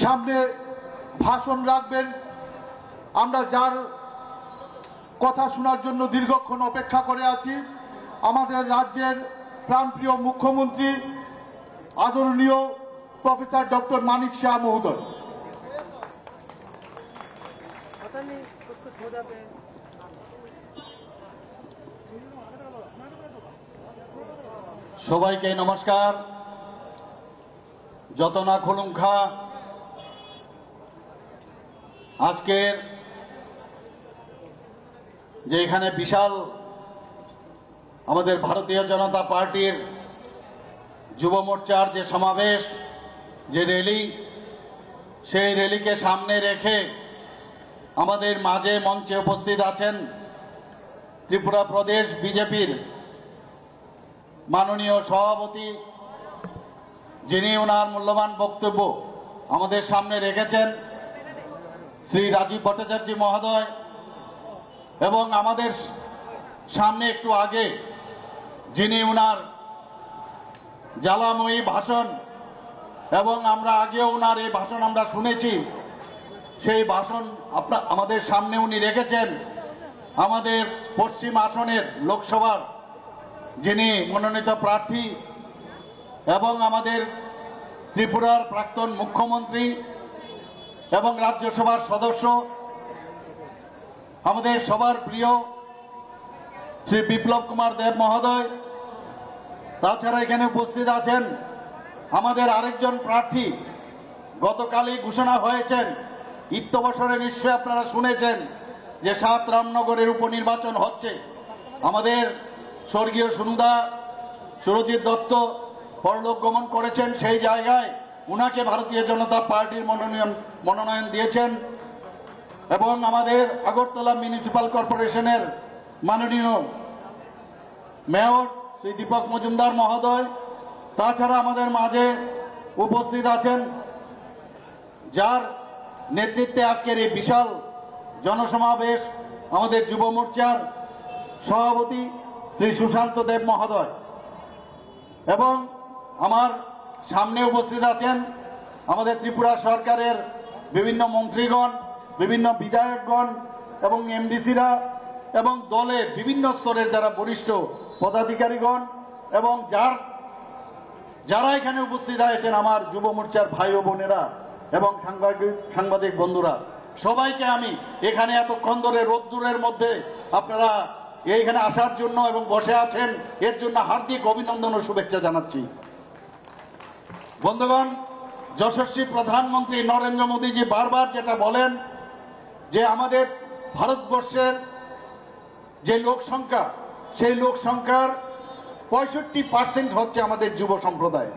সামনে ভাষণ রাখবেন। আমরা যার কথা শোনার জন্য দীর্ঘক্ষণ অপেক্ষা করে আছি, আমাদের রাজ্যের প্রাণপ্রিয় মুখ্যমন্ত্রী আদরণীয় প্রফেসর ডক্টর মানিক শাহ মহোদয়। সবাইকে নমস্কার। যত না খুলুমখা আজকের যে এখানে বিশাল আমাদের ভারতীয় জনতা পার্টির যুব মোর্চার যে সমাবেশ, যে র্যালি, সেই র্যালিকে সামনে রেখে আমাদের মাঝে মঞ্চে উপস্থিত আছেন ত্রিপুরা প্রদেশ বিজেপির মাননীয় সভাপতি, যিনি ওনার মূল্যবান বক্তব্য আমাদের সামনে রেখেছেন, শ্রী রাজীব ভট্টাচার্য মহোদয়। এবং আমাদের সামনে একটু আগে যিনি ওনার জ্বালাময়ী ভাষণ, এবং আমরা আগেও ওনার এই ভাষণ আমরা শুনেছি, সেই ভাষণ আমাদের সামনে উনি রেখেছেন আমাদের পশ্চিম আসনের লোকসভার যিনি মনোনীত প্রার্থী এবং আমাদের ত্রিপুরার প্রাক্তন মুখ্যমন্ত্রী এবং রাজ্যসভার সদস্য, আমাদের সবার প্রিয় শ্রী বিপ্লব কুমার দেব মহোদয়। তাছাড়া এখানে উপস্থিত আছেন আমাদের আরেকজন প্রার্থী, গতকালই ঘোষণা হয়েছেন, ইত্যবসরে নিশ্চয়ই আপনারা শুনেছেন যে 7 রামনগরের উপনির্বাচন হচ্ছে। আমাদের স্বর্গীয় সুনুদা সুরজিৎ দত্ত পরলোক গমন করেছেন, সেই জায়গায় উনাকে ভারতীয় জনতা পার্টির মনোনয়ন দিয়েছেন। এবং আমাদের আগরতলা মিউনিসিপাল কর্পোরেশনের মাননীয় মেয়র শ্রী দীপক মজুমদার মহোদয়। তাছাড়া আমাদের মাঝে উপস্থিত আছেন যার নেতৃত্বে আজকের এই বিশাল জনসমাবেশ, আমাদের যুব মোর্চার সভাপতি শ্রী সুশান্ত দেব মহোদয়। এবং আমার সামনে উপস্থিত আছেন আমাদের ত্রিপুরা সরকারের বিভিন্ন মন্ত্রীগণ, বিভিন্ন বিধায়কগণ এবং এমডিসিরা এবং দলের বিভিন্ন স্তরের যারা বরিষ্ঠ পদাধিকারীগণ এবং যারা এখানে উপস্থিত আছেন আমার যুব মোর্চার ভাই ও বোনেরা এবং সাংবাদিক বন্ধুরা, সবাইকে আমি এখানে এতক্ষণ ধরে রোদ্দুরের মধ্যে আপনারা এইখানে আসার জন্য এবং বসে আছেন এর জন্য হার্দিক অভিনন্দন ও শুভেচ্ছা জানাচ্ছি। বন্ধুগণ, যশস্বী প্রধানমন্ত্রী নরেন্দ্র মোদীজি বারবার যেটা বলেন যে আমাদের ভারতবর্ষের যে লোক সংখ্যা, সেই লোক সংখ্যার 65% হচ্ছে আমাদের যুব সম্প্রদায়।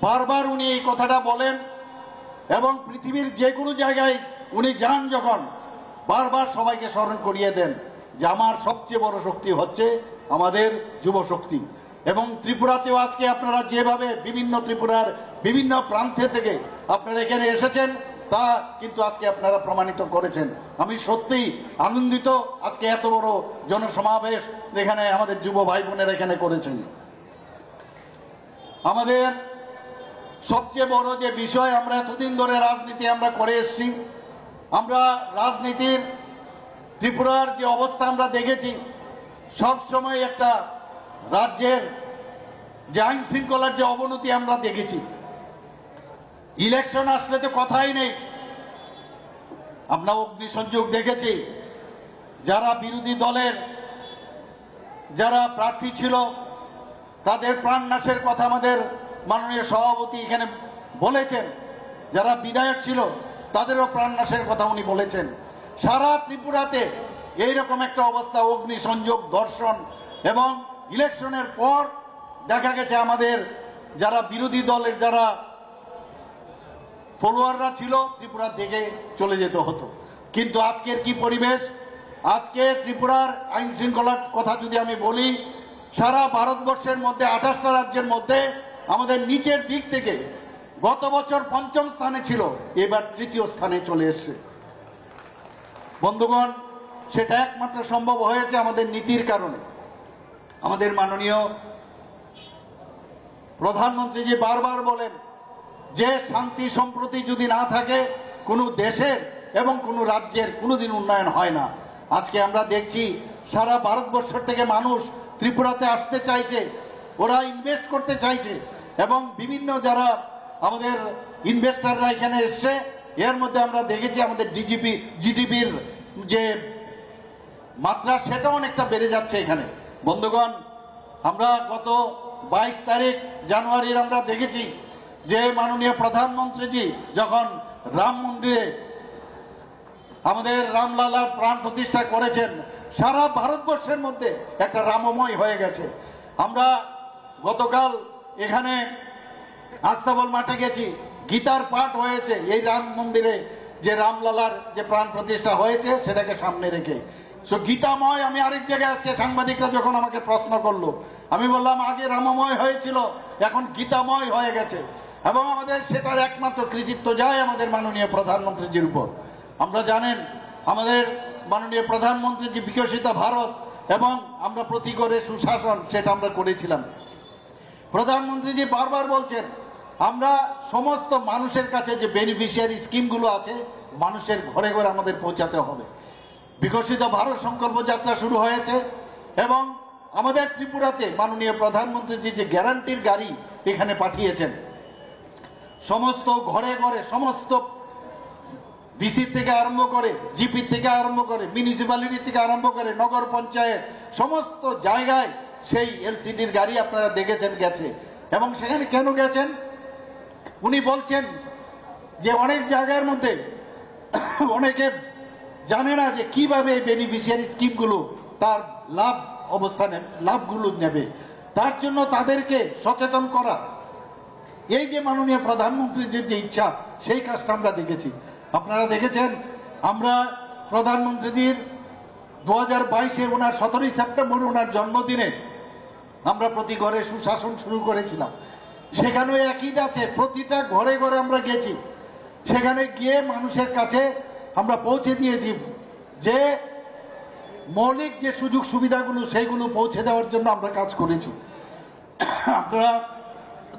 বারবার উনি এই কথাটা বলেন এবং পৃথিবীর যে কোনো জায়গায় উনি যান যখন বারবার সবাইকে স্মরণ করিয়ে দেন যে আমার সবচেয়ে বড় শক্তি হচ্ছে আমাদের যুব শক্তি। এবং ত্রিপুরাতেও আজকে আপনারা যেভাবে বিভিন্ন ত্রিপুরার বিভিন্ন প্রান্তে থেকে আপনারা এখানে এসেছেন তা কিন্তু আজকে আপনারা প্রমাণিত করেছেন। আমি সত্যিই আনন্দিত আজকে এত বড় জনসমাবেশ এখানে আমাদের যুব ভাই বোনেরা এখানে করেছেন। আমাদের সবচেয়ে বড় যে বিষয়, আমরা এতদিন ধরে রাজনীতি আমরা করে এসেছি, আমরা রাজনীতির ত্রিপুরার যে অবস্থা আমরা দেখেছি, সবসময় একটা রাজ্যের যে আইন শৃঙ্খলার যে অবনতি আমরা দেখেছি। ইলেকশন আসলে তো কথাই নেই, আমরা অগ্নিসংযোগ দেখেছি। যারা বিরোধী দলের যারা প্রার্থী ছিল তাদের প্রাণনাশের কথা আমাদের মাননীয় সভাপতি এখানে বলেছেন, যারা বিধায়ক ছিল তাদেরও প্রাণনাশের কথা উনি বলেছেন। সারা ত্রিপুরাতে এইরকম একটা অবস্থা, অগ্নিসংযোগ, ধর্ষণ, এবং ইলেকশনের পর দেখা গেছে আমাদের যারা বিরোধী দলের যারা ফলোয়াররা ছিল ত্রিপুরা থেকে চলে যেতে হতো। কিন্তু আজকের কি পরিবেশ, আজকে ত্রিপুরার আইন শৃঙ্খলার কথা যদি আমি বলি, সারা ভারতবর্ষের মধ্যে 28টা রাজ্যের মধ্যে আমাদের নিচের দিক থেকে গত বছর 5ম স্থানে ছিল, এবার 3য় স্থানে চলে এসছে। বন্ধুগণ, সেটা একমাত্র সম্ভব হয়েছে আমাদের নীতির কারণে। আমাদের মাননীয় প্রধানমন্ত্রী জি বারবার বলেন যে শান্তি সম্প্রতি যদি না থাকে কোনো দেশের এবং কোনো রাজ্যের কোনোদিন উন্নয়ন হয় না। আজকে আমরা দেখছি সারা ভারতবর্ষ থেকে মানুষ ত্রিপুরাতে আসতে চাইছে, ওরা ইনভেস্ট করতে চাইছে, এবং বিভিন্ন যারা আমাদের ইনভেস্টাররা এখানে এসছে, এর মধ্যে আমরা দেখেছি আমাদের জিডিপির যে মাত্রা সেটা অনেকটা বেড়ে যাচ্ছে এখানে। বন্ধুগণ, আমরা গত 22 তারিখ জানুয়ারির আমরা দেখেছি যে মাননীয় প্রধানমন্ত্রীজি যখন রাম মন্দিরে আমাদের রামলালার প্রাণ প্রতিষ্ঠা করেছেন, সারা ভারতবর্ষের মধ্যে একটা রামময় হয়ে গেছে। আমরা গতকাল এখানে আস্তাবল মাঠে গেছি, গীতার পাঠ হয়েছে এই রাম মন্দিরে, যে রামলালার যে প্রাণ প্রতিষ্ঠা হয়েছে সেটাকে সামনে রেখে। গীতাময়, আমি আরেক জায়গায় আজকে সাংবাদিকরা যখন আমাকে প্রশ্ন করলো, আমি বললাম আগে রামময় হয়েছিল, এখন গীতাময় হয়ে গেছে, এবং আমাদের সেটার একমাত্র কৃতিত্ব যায় আমাদের মাননীয় প্রধানমন্ত্রীজির উপর। আমরা জানেন আমাদের মাননীয় প্রধানমন্ত্রীজি বিকশিত ভারত এবং আমরা প্রতি করে সুশাসন, সেটা আমরা করেছিলাম। প্রধানমন্ত্রীজি বারবার বলছেন আমরা সমস্ত মানুষের কাছে যে বেনিফিশিয়ারি স্কিমগুলো আছে মানুষের ঘরে ঘরে আমাদের পৌঁছাতে হবে। বিকশিত ভারত সংকল্প যাত্রা শুরু হয়েছে, এবং আমাদের ত্রিপুরাতে মাননীয় প্রধানমন্ত্রীজি যে গ্যারান্টির গাড়ি এখানে পাঠিয়েছেন, সমস্ত ঘরে ঘরে, সমস্ত ডিসি থেকে আরম্ভ করে, জিপি থেকে আরম্ভ করে, মিউনিসিপ্যালিটি থেকে আরম্ভ করে, নগর পঞ্চায়েত, সমস্ত জায়গায় সেই এলসিডির গাড়ি আপনারা দেখেছেন গেছে। এবং সেখানে কেন গেছেন উনি বলছেন যে অনেক জায়গার মধ্যে অনেকে জানে না যে কিভাবে এই বেনিফিশিয়ারি স্কিমগুলো তার লাভগুলো নেবে, তার জন্য তাদেরকে সচেতন করা। এই যে মাননীয় প্রধানমন্ত্রীর যে ইচ্ছা, সেই কাজটা আমরা দেখেছি। আপনারা দেখেছেন আমরা প্রধানমন্ত্রীর 2022-এ ওনার 17 সেপ্টেম্বর ওনার জন্মদিনে আমরা প্রতি ঘরে সুশাসন শুরু করেছিলাম। সেখানেও একই আছে, প্রতিটা ঘরে ঘরে আমরা গেছি, সেখানে গিয়ে মানুষের কাছে আমরা পৌঁছে দিয়েছি যে মৌলিক যে সুযোগ সুবিধাগুলো সেইগুলো পৌঁছে দেওয়ার জন্য আমরা কাজ করেছি। আপনারা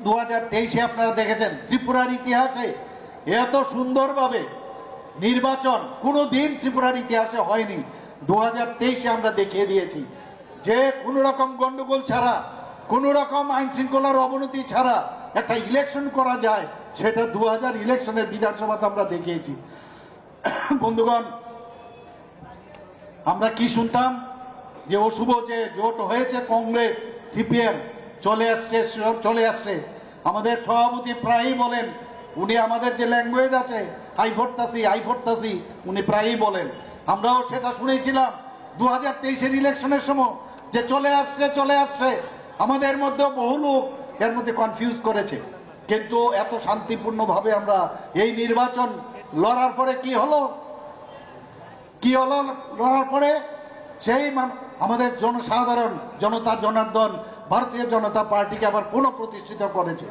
2023-এ আপনারা দেখেছেন ত্রিপুরার ইতিহাসে এত সুন্দরভাবে নির্বাচন কোনোদিন ত্রিপুরার ইতিহাসে হয়নি। 2023-এ আমরা দেখিয়ে দিয়েছি যে কোন রকম গন্ডগোল ছাড়া, কোন রকম আইন শৃঙ্খলার অবনতি ছাড়া একটা ইলেকশন করা যায়, সেটা 2000 ইলেকশনের বিধানসভাতে আমরা দেখিয়েছি। বন্ধুগণ, আমরা কি শুনতাম যে অশুভ যে জোট হয়েছে কংগ্রেস সিপিএম চলে আসছে। আমাদের সভাপতি প্রায়ই বলেন, উনি আমাদের যে ল্যাঙ্গুয়েজ আছে আই ভোটতাসি উনি প্রায়ই বলেন। আমরাও সেটা শুনেছিলাম 2023-এর ইলেকশনের সময় যে চলে আসছে। আমাদের মধ্যে বহু লোক এর মধ্যে কনফিউজ করেছে, কিন্তু এত শান্তিপূর্ণভাবে আমরা এই নির্বাচন লড়ার পরে কি হলো লড়ার পরে সেই আমাদের জনসাধারণ, জনতা জনার্দন ভারতীয় জনতা পার্টিকে আবার পুনঃপ্রতিষ্ঠিত করেছে,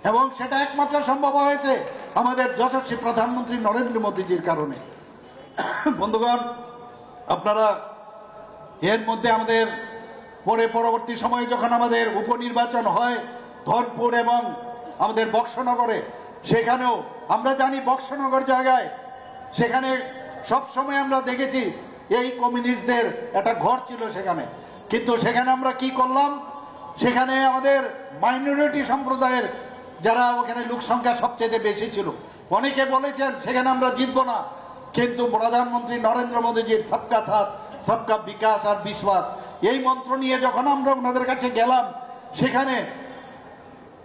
এবং সেটা একমাত্র সম্ভব হয়েছে আমাদের যশস্বী প্রধানমন্ত্রী নরেন্দ্র মোদীজির কারণে। বন্ধুগণ, আপনারা এর মধ্যে আমাদের পরবর্তী সময়ে যখন আমাদের উপনির্বাচন হয় ধনপুর এবং আমাদের বক্সনগরে, সেখানেও আমরা জানি বক্সনগর জায়গায় সেখানে সব সময় আমরা দেখেছি এই কমিউনিস্টদের একটা ঘর ছিল সেখানে, কিন্তু সেখানে আমরা কি করলাম, সেখানে আমাদের মাইনরিটি সম্প্রদায়ের যারা ওখানে লোক সংখ্যা সবচেয়ে বেশি ছিল, অনেকে বলেছেন সেখানে আমরা জিতবো না, কিন্তু প্রধানমন্ত্রী নরেন্দ্র মোদীজির সবকা সাথ সবকা বিকাশ আর বিশ্বাস এই মন্ত্র নিয়ে যখন আমরা ওনাদের কাছে গেলাম, সেখানে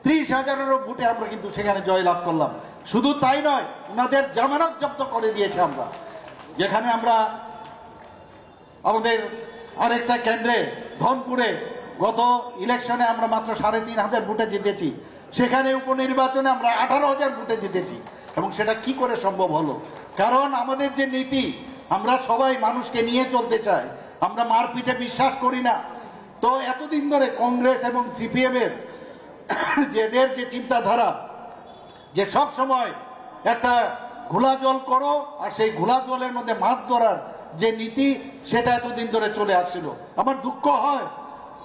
30,000-এরও ভোটে আমরা কিন্তু সেখানে জয়লাভ করলাম। শুধু তাই নয়, ওনাদের জামানত জব্দ করে দিয়েছে আমরা। যেখানে আমরা আমাদের আরেকটা কেন্দ্রে ধনপুরে গত ইলেকশনে আমরা মাত্র 3,500 ভোটে জিতেছি, সেখানে উপনির্বাচনে আমরা 18,000 ভোটে জিতেছি। এবং সেটা কি করে সম্ভব হলো? কারণ আমাদের যে নীতি, আমরা সবাই মানুষকে নিয়ে চলতে চাই, আমরা মারপিটে বিশ্বাস করি না। তো এতদিন ধরে কংগ্রেস এবং সিপিএম এর এদের যে চিন্তাধারা যে সব সময় একটা ঘোলা জল করো আর সেই ঘোলা জলের মধ্যে মাছ ধরার যে নীতি, সেটা এতদিন ধরে চলে আসছিল। আমার দুঃখ হয়,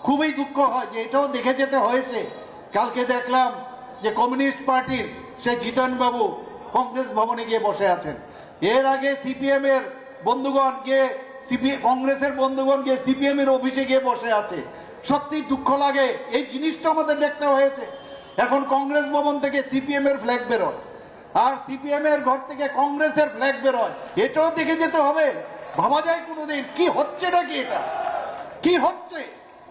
খুবই দুঃখ হয় যে এটাও দেখে যেতে হয়েছে। কালকে দেখলাম যে কমিউনিস্ট পার্টির সে জিতন বাবু কংগ্রেস ভবনে গিয়ে বসে আছেন। এর আগে সিপিএম এর বন্ধুগণ গিয়ে কংগ্রেসের বন্ধুগণ গিয়ে সিপিএম এর অফিসে গিয়ে বসে আছে। সত্যি দুঃখ লাগে, এই জিনিসটা আমাদের দেখতে হয়েছে। এখন কংগ্রেস ভবন থেকে সিপিএম এর ফ্ল্যাগ বেরোয়, আর সিপিএম এর ঘর থেকে কংগ্রেসের ফ্ল্যাগ বেরোয়। এটাও দেখে যেতে হবে। ভাবা যায় কোনোদিন কি হচ্ছে নাকি, এটা কি হচ্ছে?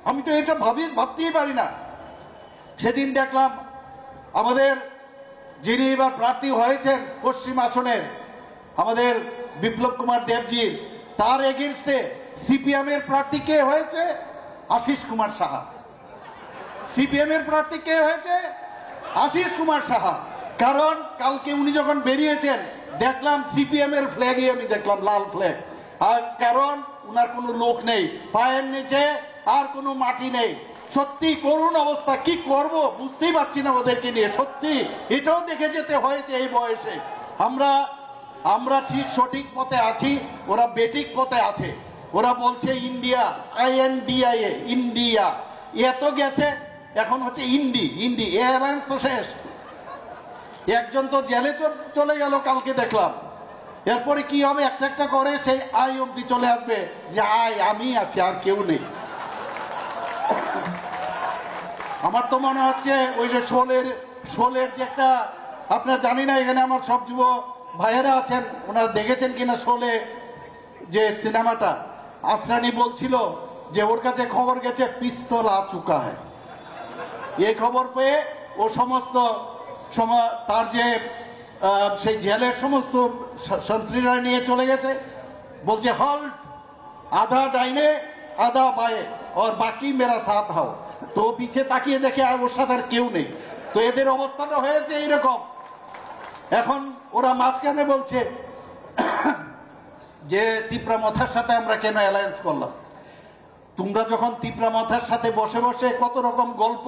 আমি তো এটা ভাবতেই পারি না। সেদিন দেখলাম আমাদের যিনি এবার প্রার্থী হয়েছেন পশ্চিম আসনের আমাদের বিপ্লব কুমার দেবজির, তার এগেনস্টে সিপিএম এর প্রার্থী কে হয়েছে? আশিস কুমার সাহা। সিপিএম এর প্রার্থী কে হয়েছে? আশিস কুমার সাহা। কারণ কালকে উনি যখন বেরিয়েছেন দেখলাম সিপিএম এর ফ্ল্যাগই আমি দেখলাম, লাল ফ্ল্যাগ। আর কারণ উনার কোনো লোক নেই, পায়ের নিচে আর কোনো মাটি নেই। সত্যি করুণ অবস্থা, কি করব বুঝতেই পারছি না ওদেরকে নিয়ে। সত্যি এটাও দেখে যেতে হয়েছে এই বয়সে। আমরা ঠিক সঠিক পথে আছি, ওরা বেঠিক পথে আছে। ওরা বলছে ইন্ডিয়া, INDIA, ইন্ডিয়া এত গেছে, এখন হচ্ছে ইন্ডি এয়ারলাইন্স তো শেষ। একজন তো জেলে চলে গেল কালকে দেখলাম। এরপরে কি হবে? একটা একটা করে সেই আই অব্দি চলে আসবে যে আমি আছি, আর কেউ নেই। আমার তো মনে হচ্ছে ওই যে শোলের যে একটা, আপনারা জানি না এখানে আমার সব যুব ভাইয়েরা আছেন, ওনারা দেখেছেন কিনা শোলে যে সিনেমাটা, আসরানি বলছিল যে ওর কাছে খবর গেছে পিস্তল আ চুকা হয়। এই খবর পেয়ে ও সমস্ত তার যে সেই জেলের সমস্ত সন্ত্রীরা নিয়ে চলে গেছে, বলছে হল্ট, আধা ডাইনে আধা বায়ে और বাকি মেরা সাথ হাও। তো পিছে তাকিয়ে দেখে আর ওর সাথে আর কেউ নেই। তো এদের অবস্থাটা হয়েছে এইরকম। এখন ওরা মাঝখানে বলছে যে তিপ্রা মথার সাথে আমরা কেন অ্যালায়েন্স করলাম। তোমরা যখন তিপ্রা মথার সাথে বসে বসে কত রকম গল্প,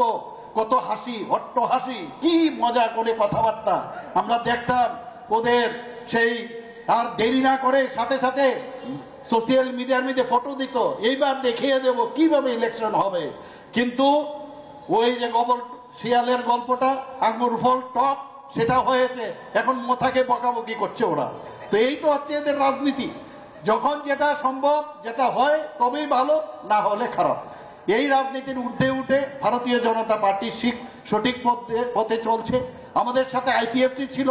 কত হাসি, অট্ট হাসি, কি মজা করে কথাবার্তা আমরা দেখতাম ওদের সেই, আর দেরি না করে সাথে সাথে সোশ্যাল মিডিয়ার মধ্যে ফটো দিত, এইবার দেখিয়ে দেব কিভাবে ইলেকশন হবে। কিন্তু ওই যে শিয়ালের গল্পটা, আঙুর ফল টক, সেটা হয়েছে। এখন মাথাকে বকাবকি করছে ওরা। তো এই তো হচ্ছে এদের রাজনীতি। যখন যেটা সম্ভব, যেটা হয় তবেই ভালো, না হলে খারাপ। এই রাজনীতির ঊর্ধ্বে উঠে ভারতীয় জনতা পার্টি সঠিক পথে চলছে। আমাদের সাথে IPFT ছিল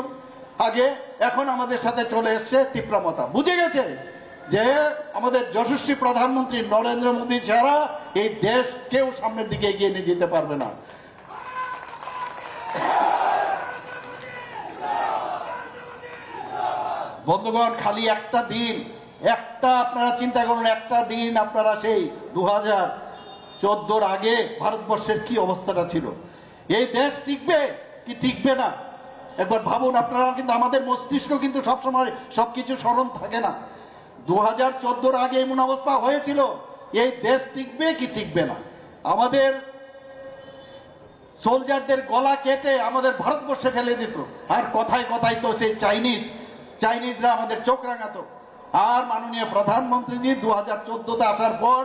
আগে, এখন আমাদের সাথে চলে এসছে তিপ্রামতা। বুঝে গেছে যে আমাদের যশস্বী প্রধানমন্ত্রী নরেন্দ্র মোদী ছাড়া এই দেশ কেউ সামনের দিকে এগিয়ে নিয়ে যেতে পারবে না। বন্ধুগণ, খালি একটা দিন, আপনারা চিন্তা করুন, একটা দিন আপনারা সেই 2014 আগে ভারতবর্ষের কি অবস্থাটা ছিল। এই দেশ টিকবে কি টিকবে না একবার ভাবুন আপনারা। কিন্তু আমাদের মস্তিষ্ক কিন্তু সবসময় সবকিছু স্মরণ থাকে না। 2014 আগে এমন অবস্থা হয়েছিল, এই দেশ টিকবে কি টিকবে না। আমাদের সোলজারদের গলা কেটে আমাদের ভারতবর্ষে ফেলে দিত। আর কথায় কথায় তো সেই চাইনিজরা আমাদের চোখ রাঙাতো। আর মাননীয় প্রধানমন্ত্রীজি 2014-তে আসার পর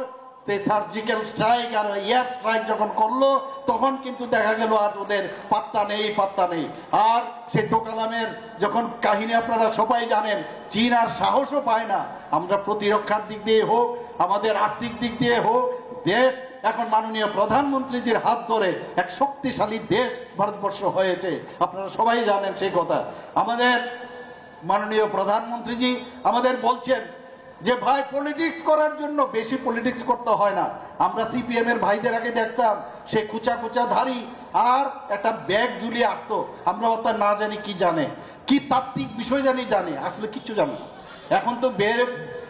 সেই সার্জিক্যাল স্ট্রাইক আর এয়ার স্ট্রাইক যখন করলো, তখন কিন্তু দেখা গেল আর ওদের পাত্তা নেই। আর সেই ডোকালামের যখন কাহিনী আপনারা সবাই জানেন, চীন আর সাহসও পায় না। আমরা প্রতিরক্ষার দিক দিয়ে হোক, আমাদের আর্থিক দিক দিয়ে হোক, দেশ এখন মাননীয় প্রধানমন্ত্রীজির হাত ধরে এক শক্তিশালী দেশ ভারতবর্ষ হয়েছে। আপনারা সবাই জানেন সেই কথা। আমাদের মাননীয় প্রধানমন্ত্রীজি আমাদের বলছেন যে ভাই, পলিটিক্স করার জন্য বেশি পলিটিক্স করতে হয় না। আমরা সিপিএম এর ভাইদের আগে দেখতাম সে কুচা ধারী আর একটা ব্যাগ ঝুলিয়ে আঁকতো। আমরা অত না জানি কি জানে, কি তাত্ত্বিক বিষয় জানে, আসলে কিচ্ছু জানে না। এখন তো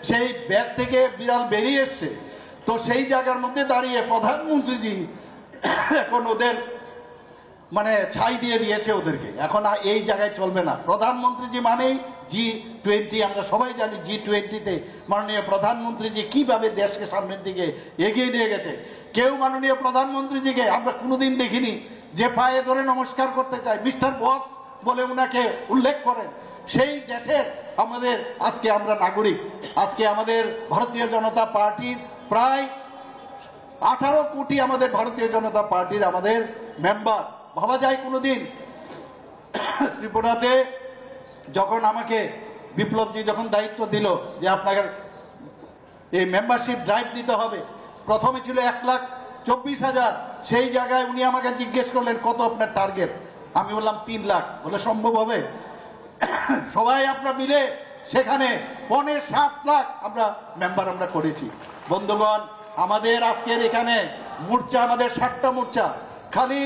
সেই ব্যাগ থেকে বিড়াল বেরিয়ে এসছে। তো সেই জায়গার মধ্যে দাঁড়িয়ে প্রধানমন্ত্রীজি এখন ওদের মানে ছাই দিয়ে দিয়েছে ওদেরকে। এখন এই জায়গায় চলবে না। প্রধানমন্ত্রীজি মানেই G20। আমরা সবাই জানি G20-তে মাননীয় প্রধানমন্ত্রীজি কিভাবে দেশকে সামনের দিকে এগিয়ে নিয়ে গেছে। কেউ মাননীয় প্রধানমন্ত্রীজিকে আমরা কোনোদিন দেখিনি যে পায়ে ধরে নমস্কার করতে চায়, মিস্টার বস বলে উনাকে উল্লেখ করেন। সেই দেশের আমাদের আজকে আমরা নাগরিক। আজকে আমাদের ভারতীয় জনতা পার্টির প্রায় 18 কোটি আমাদের ভারতীয় জনতা পার্টির আমাদের মেম্বার। ভাবা যায় কোনোদিন ত্রিপুরাতে যখন আমাকে বিপ্লবজি যখন দায়িত্ব দিল যে আপনাকে এই মেম্বারশিপ ড্রাইভ দিতে হবে, প্রথমে ছিল 1,24,000, সেই জায়গায় উনি আমাকে জিজ্ঞেস করলেন কত আপনার টার্গেট। আমি বললাম 3 লাখ। বলে সম্ভব হবে? সবাই আমরা মিলে সেখানে 7 লাখ আমরা মেম্বার আমরা করেছি। বন্ধুগণ, আমাদের আজকের এখানে মোর্চা, আমাদের 7টা মোর্চা, খালি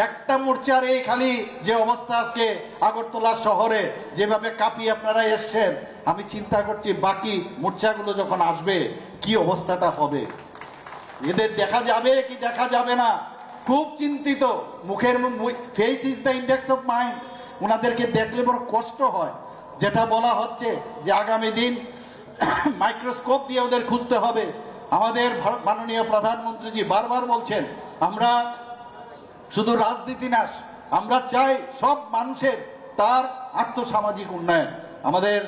একটা মোর্চার এই খালি যে অবস্থা আজকে আগরতলা শহরে যেভাবে কাঁপিয়ে আপনারা এসছেন, আমি চিন্তা করছি বাকি মোর্চাগুলো যখন আসবে কি অবস্থাটা হবে, এদের দেখা যাবে কি দেখা যাবে না, খুব চিন্তিত। মুখের face is the index of mind, ওনাদেরকে দেখলে বড় কষ্ট হয়। যেটা বলা হচ্ছে যে আগামী দিন মাইক্রোস্কোপ দিয়ে ওদের খুঁজতে হবে। আমাদের মাননীয় প্রধানমন্ত্রীজি বারবার বলছেন আমরা শুধু রাজনীতি না, আমরা চাই সব মানুষের তার আর্থসামাজিক উন্নয়ন। আমাদের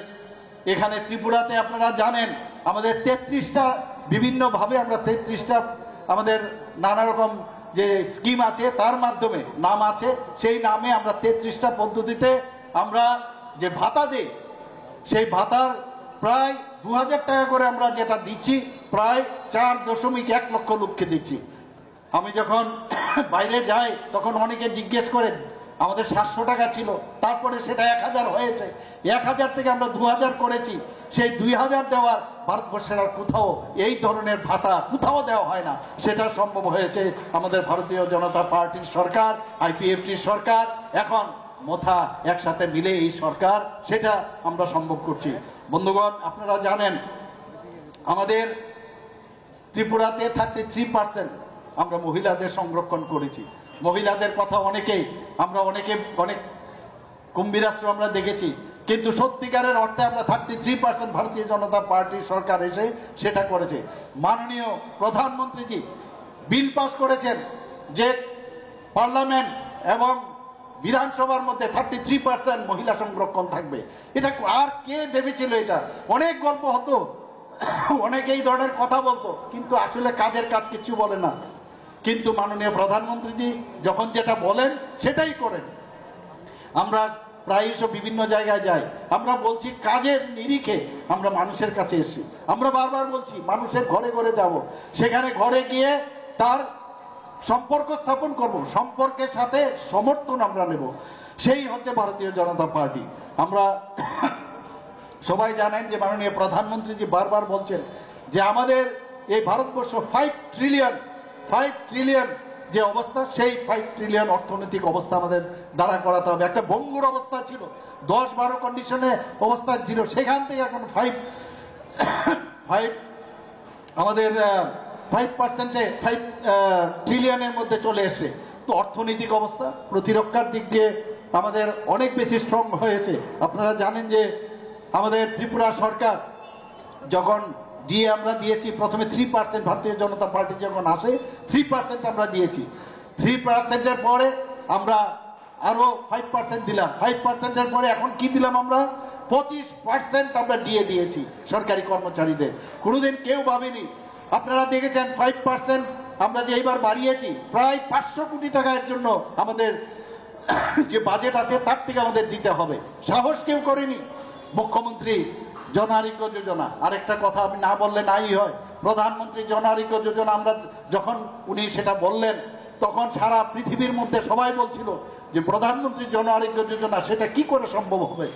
এখানে ত্রিপুরাতে আপনারা জানেন আমাদের 33টা বিভিন্নভাবে আমরা 33টা আমাদের নানা রকম যে স্কিম আছে তার মাধ্যমে নাম আছে, সেই নামে আমরা 33টা পদ্ধতিতে আমরা যে ভাতা দিই, সেই ভাতার প্রায় 2,000 টাকা করে আমরা যেটা দিচ্ছি, প্রায় 4.1 লক্ষ লোককে দিচ্ছি। আমি যখন বাইরে যাই তখন অনেকে জিজ্ঞেস করেন, আমাদের 700 টাকা ছিল, তারপরে সেটা 1,000 হয়েছে, 1,000 থেকে আমরা 2,000 করেছি। সেই 2,000 দেওয়ার ভারতবর্ষের আর কোথাও এই ধরনের ভাতা কোথাও দেওয়া হয় না। সেটা সম্ভব হয়েছে আমাদের ভারতীয় জনতা পার্টির সরকার, আইপিএফটির সরকার, এখন মোথা একসাথে মিলে এই সরকার, সেটা আমরা সম্ভব করছি। বন্ধুগণ, আপনারা জানেন আমাদের ত্রিপুরাতে 33% আমরা মহিলাদের সংরক্ষণ করেছি। মহিলাদের কথা আমরা অনেক কুম্ভীরাস্ত্র আমরা দেখেছি, কিন্তু সত্যিকারের অর্থে আমরা 33% ভারতীয় জনতা পার্টির সরকার এসে সেটা করেছে। মাননীয় প্রধানমন্ত্রীজি বিল পাস করেছেন যে পার্লামেন্ট এবং বিধানসভার মধ্যে 33% মহিলা সংরক্ষণ থাকবে। এটা আর কে ভেবেছিল? এটা অনেক গল্প হতো, অনেকে এই ধরনের কথা বলতো, কিন্তু আসলে কাজের কাজ কিছু বলে না। কিন্তু মাননীয় প্রধানমন্ত্রীজি যখন যেটা বলেন সেটাই করেন। আমরা প্রায়শ বিভিন্ন জায়গায় যাই, আমরা বলছি কাজের নিরিখে আমরা মানুষের কাছে এসেছি। আমরা বারবার বলছি মানুষের ঘরে ঘরে যাব, সেখানে ঘরে গিয়ে তার সম্পর্ক স্থাপন করব, সম্পর্কের সাথে সমর্থন আমরা নেব। সেই হচ্ছে ভারতীয় জনতা পার্টি। আমরা সবাই জানেন যে মাননীয় প্রধানমন্ত্রীজি বারবার বলছেন যে আমাদের এই ভারতবর্ষ 5 ট্রিলিয়ন যে অবস্থা, সেই 5 ট্রিলিয়ন অর্থনৈতিক অবস্থা আমাদের দ্বারা করাতে হবে। একটা ভঙ্গুর অবস্থা ছিল, 10-12 কন্ডিশনে অবস্থা ছিল, সেখান থেকে এখন 5 আমাদের 5 ট্রিলিয়নের মধ্যে চলে এসে। তো অর্থনৈতিক অবস্থা প্রতিরক্ষার দিক দিয়ে আমাদের অনেক বেশি স্ট্রং হয়েছে। আপনারা জানেন যে আমাদের ত্রিপুরা সরকার যখন দিয়ে আমরা দিয়েছি, প্রথমে 3% ভারতীয় জনতা পার্টি যখন আসে 3% আমরা দিয়েছি। 3%-এর পরে আমরা আরো 5% দিলাম, 5%-এর পরে এখন কি দিলাম আমরা 25% আমরা দিয়েছি সরকারি কর্মচারীদের। কোনোদিন কেউ ভাবেনি। আপনারা দেখেছেন 5% আমরা যে এইবার বাড়িয়েছি, প্রায় 500 কোটি টাকার জন্য আমাদের যে বাজেট আছে তার থেকে আমাদের দিতে হবে। সাহস কেউ করেনি। মুখ্যমন্ত্রী জন আরোগ্য যোজনা, আরেকটা কথা আমি না বললে নাই হয়, প্রধানমন্ত্রী জন আরোগ্য যোজনা আমরা যখন উনি সেটা বললেন, তখন সারা পৃথিবীর মধ্যে সবাই বলছিল যে প্রধানমন্ত্রী জন আরোগ্য যোজনা সেটা কি করে সম্ভব হবে।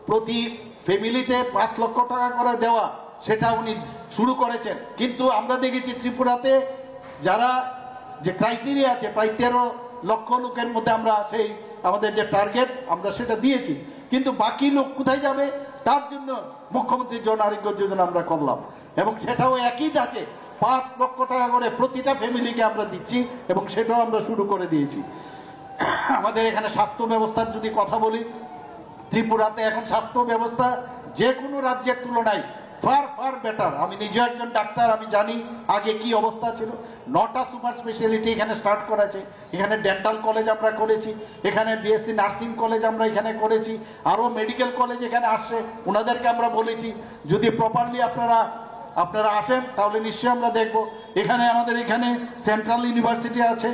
প্রতি ফ্যামিলিতে 5 লক্ষ টাকা করে দেওয়া, সেটা উনি শুরু করেছেন। কিন্তু আমরা দেখেছি ত্রিপুরাতে যারা যে ক্রাইটেরিয়া আছে, প্রায় 13 লক্ষ লোকের মধ্যে আমরা সেই আমাদের যে টার্গেট আমরা সেটা দিয়েছি, কিন্তু বাকি লোক কোথায় যাবে তার জন্য মুখ্যমন্ত্রী জন আরোগ্য যোজনা আমরা করলাম, এবং সেটাও একই যাচ্ছে 5 লক্ষ টাকা করে প্রতিটা ফ্যামিলিকে আমরা দিচ্ছি, এবং সেটাও আমরা শুরু করে দিয়েছি। আমাদের এখানে স্বাস্থ্য ব্যবস্থার যদি কথা বলি, ত্রিপুরাতে এখন স্বাস্থ্য ব্যবস্থা যে কোনো রাজ্যের তুলনায় ফার বেটার। আমি নিজে একজন ডাক্তার, আমি জানি আগে কি অবস্থা ছিল। 9টা সুপার স্পেশালিটি এখানে স্টার্ট করেছে, এখানে ডেন্টাল কলেজ আমরা করেছি, এখানে বিএসসি নার্সিং কলেজ আমরা এখানে করেছি, আরো মেডিকেল কলেজ এখানে আসছে। ওনাদেরকে আমরা বলেছি যদি প্রপারলি আপনারা আসেন তাহলে নিশ্চয়ই আমরা দেখব। এখানে আমাদের এখানে সেন্ট্রাল ইউনিভার্সিটি আছে,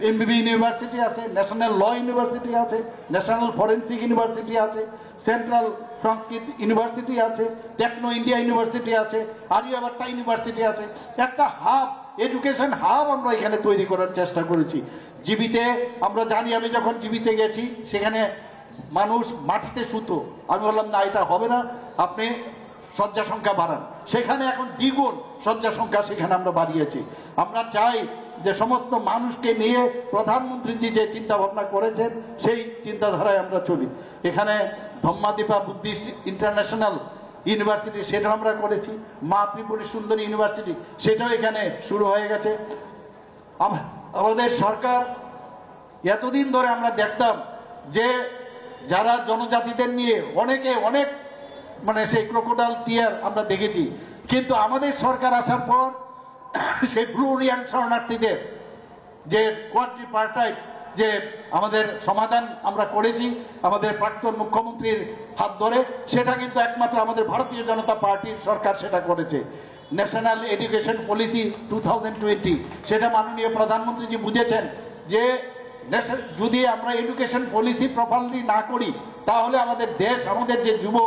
এমবিবি ইউনিভার্সিটি আছে, ন্যাশনাল ল ইউনিভার্সিটি আছে, ন্যাশনাল ফরেন্সিক ইউনিভার্সিটি আছে, সেন্ট্রাল সংস্কৃত ইউনিভার্সিটি আছে, টেকনো ইন্ডিয়া ইউনিভার্সিটি আছে, আরিয়াবাট্টা ইউনিভার্সিটি আছে। একটা হাব, এডুকেশন হাব আমরা এখানে তৈরি করার চেষ্টা করেছি। জিবিতে আমরা জানি, আমি যখন জিবিতে গেছি সেখানে মানুষ মাটিতে শুতো। আমি বললাম না, এটা হবে না, আপনি শয্যা সংখ্যা বাড়ান। সেখানে এখন দ্বিগুণ শয্যা সংখ্যা সেখানে আমরা বাড়িয়েছি। আমরা চাই যে সমস্ত মানুষকে নিয়ে প্রধানমন্ত্রীজি যে চিন্তা ভাবনা করেছেন সেই চিন্তাধারায় আমরা চলি। এখানে ধম্মাদীপা বুদ্ধিস্ট ইন্টারন্যাশনাল ইউনিভার্সিটি, সেটাও আমরা করেছি। মা ত্রিপুরী সুন্দরী ইউনিভার্সিটি, সেটাও এখানে শুরু হয়ে গেছে। আমাদের সরকার, এতদিন ধরে আমরা দেখতাম যে যারা জনজাতিদের নিয়ে অনেকে অনেক সেই ক্রোকোডাইল টিয়ার আমরা দেখেছি, কিন্তু আমাদের সরকার আসার পর সেই ব্লু রিয়াং শরণার্থীদের যে কোয়াড্রিপার্টাইট যে আমাদের সমাধান আমরা করেছি আমাদের প্রাক্তন মুখ্যমন্ত্রীর হাত ধরে, সেটা কিন্তু একমাত্র আমাদের ভারতীয় জনতা পার্টির সরকার সেটা করেছে। ন্যাশনাল এডুকেশন পলিসি 2020, সেটা মাননীয় প্রধানমন্ত্রীজি বুঝেছেন যে যদি আমরা এডুকেশন পলিসি প্রপারলি না করি তাহলে আমাদের দেশ, আমাদের যে যুব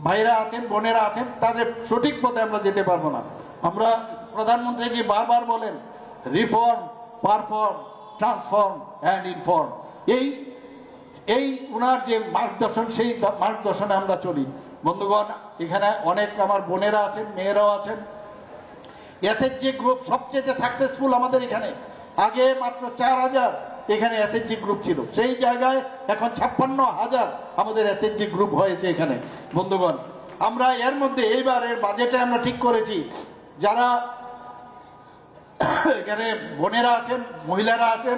ভাইরা আছেন, বোনেরা আছেন, তাদের সঠিক পথে আমরা যেতে পারবো না। আমরা প্রধানমন্ত্রীজি বারবার বলেন reform, perform, transform and inform. এই উনার যে মার্গদর্শন, সেই মার্গদর্শনে আমরা চলি। বন্ধুগণ, এখানে অনেক আমার বোনেরা আছেন, মেয়েরাও আছেন। এসএইচজি গ্রুপ সবচেয়ে সাকসেসফুল আমাদের এখানে। আগে মাত্র 4000 এখানে এসএইচজি গ্রুপ ছিল, সেই জায়গায় এখন 56,000 আমাদের এসএইচজি গ্রুপ হয়েছে এখানে। বন্ধুগণ, আমরা এর মধ্যে এইবারের বাজেটে আমরা ঠিক করেছি যারা এখানে বোনেরা আছেন, মহিলারা আছেন,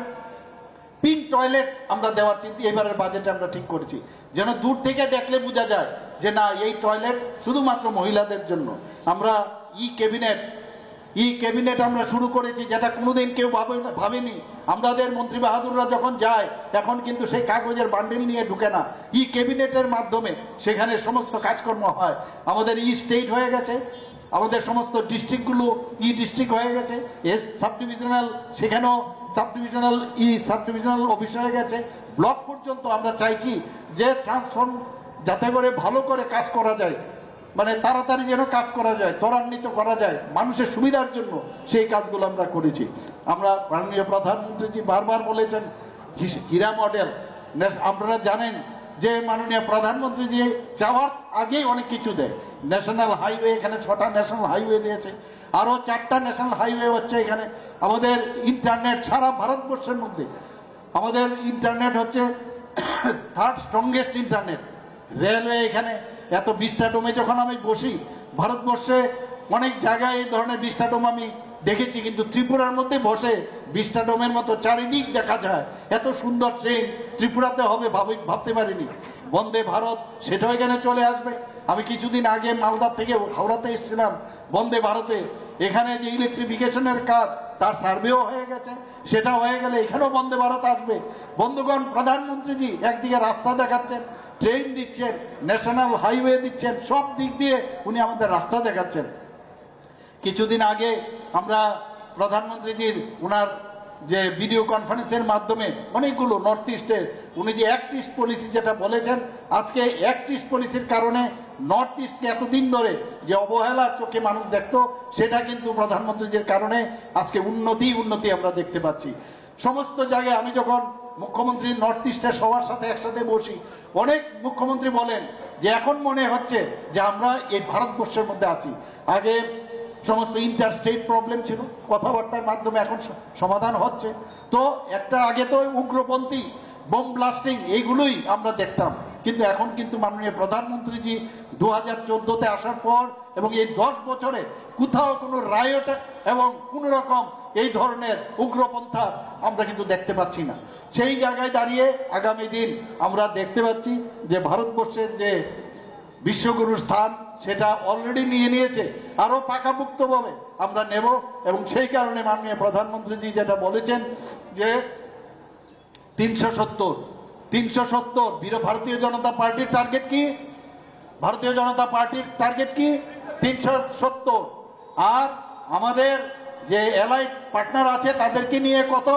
পিঙ্ক টয়লেট আমরা দেওয়ার চিন্তা এবারের বাজেটে আমরা ঠিক করেছি, যেন দূর থেকে দেখলে বোঝা যায় যে না, এই টয়লেট শুধুমাত্র মহিলাদের জন্য। আমরা ই ক্যাবিনেট আমরা শুরু করেছি, যেটা কোনোদিন কেউ ভাবেনি। আমাদের মন্ত্রী বাহাদুররা যখন যায় এখন কিন্তু সেই কাগজের বান্ডিল নিয়ে ঢুকে না, ই ক্যাবিনেটের মাধ্যমে সেখানে সমস্ত কাজকর্ম হয়। আমাদের ই স্টেট হয়ে গেছে, আমাদের সমস্ত ডিস্ট্রিক্টগুলো ই ডিস্ট্রিক্ট হয়ে গেছে, এস সাব ডিভিশনাল, সেখানেও সাব ডিভিশনাল অফিস হয়ে গেছে, ব্লক পর্যন্ত। আমরা চাইছি যে ট্রান্সফর্ম যাতে করে ভালো করে কাজ করা যায়, তাড়াতাড়ি যেন কাজ করা যায়, ত্বরান্বিত করা যায় মানুষের সুবিধার জন্য, সেই কাজগুলো আমরা করেছি। আমরা মাননীয় প্রধানমন্ত্রীজি বারবার বলেছেন হীরা মডেল। আপনারা জানেন যে মাননীয় প্রধানমন্ত্রীজি যাওয়ার আগেই অনেক কিছু দেয়। ন্যাশনাল হাইওয়ে, এখানে 6টা ন্যাশনাল হাইওয়ে দিয়েছে, আরো 4টা ন্যাশনাল হাইওয়ে হচ্ছে এখানে। আমাদের ইন্টারনেট সারা ভারতবর্ষের মধ্যে আমাদের ইন্টারনেট হচ্ছে 3rd স্ট্রংগেস্ট ইন্টারনেট। রেলওয়ে এখানে এত 20টা ডোমে যখন আমি বসি, ভারতবর্ষে অনেক জায়গায় এই ধরনের 20টা ডোম আমি দেখেছি, কিন্তু ত্রিপুরার মধ্যে বসে 20টা ডোমের মতো চারিদিক দেখা যায়। এত সুন্দর ট্রেন ত্রিপুরাতে হবে ভাবতে পারিনি। বন্দে ভারত, সেটাও এখানে চলে আসবে। আমি কিছুদিন আগে মালদা থেকে হাওড়াতে এসেছিলাম বন্দে ভারতে, এখানে যে ইলেকট্রিফিকেশনের কাজ তার সার্ভেও হয়ে গেছে, সেটা হয়ে গেলে এখানেও বন্দে ভারত আসবে। বন্ধুগণ, প্রধানমন্ত্রীজি একদিকে রাস্তা দেখাচ্ছেন, ট্রেন দিচ্ছেন, ন্যাশনাল হাইওয়ে দিচ্ছেন, সব দিক দিয়ে উনি আমাদের রাস্তা দেখাচ্ছেন। কিছুদিন আগে আমরা প্রধানমন্ত্রীজির উনার যে ভিডিও কনফারেন্সের মাধ্যমে অনেকগুলো নর্থ ইস্টের উনি যে অ্যাক্ট ইস্ট পলিসি যেটা বলেছেন, আজকে অ্যাক্ট ইস্ট পলিসির কারণে নর্থ ইস্টকে এতদিন ধরে যে অবহেলার চোখে মানুষ দেখত, সেটা কিন্তু প্রধানমন্ত্রীজির কারণে আজকে উন্নতি আমরা দেখতে পাচ্ছি সমস্ত জায়গায়। আমি যখন মুখ্যমন্ত্রী নর্থ ইস্টের সবার সাথে একসাথে বসি, অনেক মুখ্যমন্ত্রী বলেন যে এখন মনে হচ্ছে যে আমরা এই ভারতবর্ষের মধ্যে আছি। আগে সমস্ত ইন্টার স্টেট প্রবলেম ছিল, কথাবার্তার মাধ্যমে এখন সমাধান হচ্ছে। তো একটা আগে তো উগ্রপন্থী বোম ব্লাস্টিং এইগুলোই আমরা দেখতাম, কিন্তু এখন কিন্তু মাননীয় প্রধানমন্ত্রীজি 2014তে আসার পর এবং এই 10 বছরে কোথাও কোনো রায়ট এবং কোন রকম এই ধরনের উগ্রপন্থা আমরা কিন্তু দেখতে পাচ্ছি না। সেই জায়গায় দাঁড়িয়ে আগামী দিন আমরা দেখতে পাচ্ছি যে ভারতবর্ষের যে বিশ্বগুরুর স্থান সেটা অলরেডি নিয়েছে, আরো পাকাপোক্তভাবে আমরা নেব। এবং সেই কারণে মাননীয় প্রধানমন্ত্রীজি যেটা বলেছেন যে 370 ভারতীয় জনতা পার্টির টার্গেট কি? ভারতীয় জনতা পার্টির টার্গেট কি? 370। আর আমাদের যে অ্যালাইড পার্টনার আছে তাদেরকে নিয়ে কত?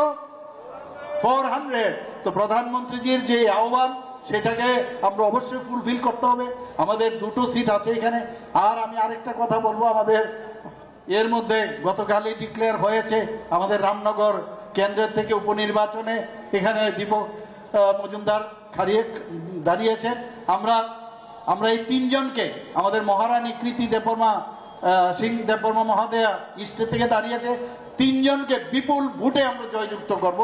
400। তো প্রধানমন্ত্রীজির যে আহ্বান সেটাকে আমরা অবশ্যই ফুলফিল করতে হবে। আমাদের 2টো সিট আছে এখানে। আর আমি আরেকটা কথা বলবো, আমাদের এর মধ্যে গতকালই ডিক্লেয়ার হয়েছে আমাদের রামনগর কেন্দ্রের থেকে উপনির্বাচনে এখানে দীপক মজুমদার দাঁড়িয়েছেন। আমরা এই 3 জনকে, আমাদের মহারানী কৃতি দেববর্মা সিং দেববর্মা মহাদয়া ইস্টে থেকে দাঁড়িয়েছে, 3 জনকে বিপুল ভোটে আমরা জয়যুক্ত করব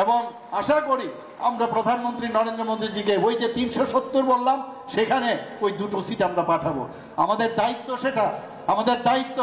এবং আশা করি আমরা প্রধানমন্ত্রী নরেন্দ্র মোদীজিকে ওই যে 370 বললাম সেখানে ওই 2টো সিট আমরা পাঠাবো। আমাদের দায়িত্ব সেটা, আমাদের দায়িত্ব।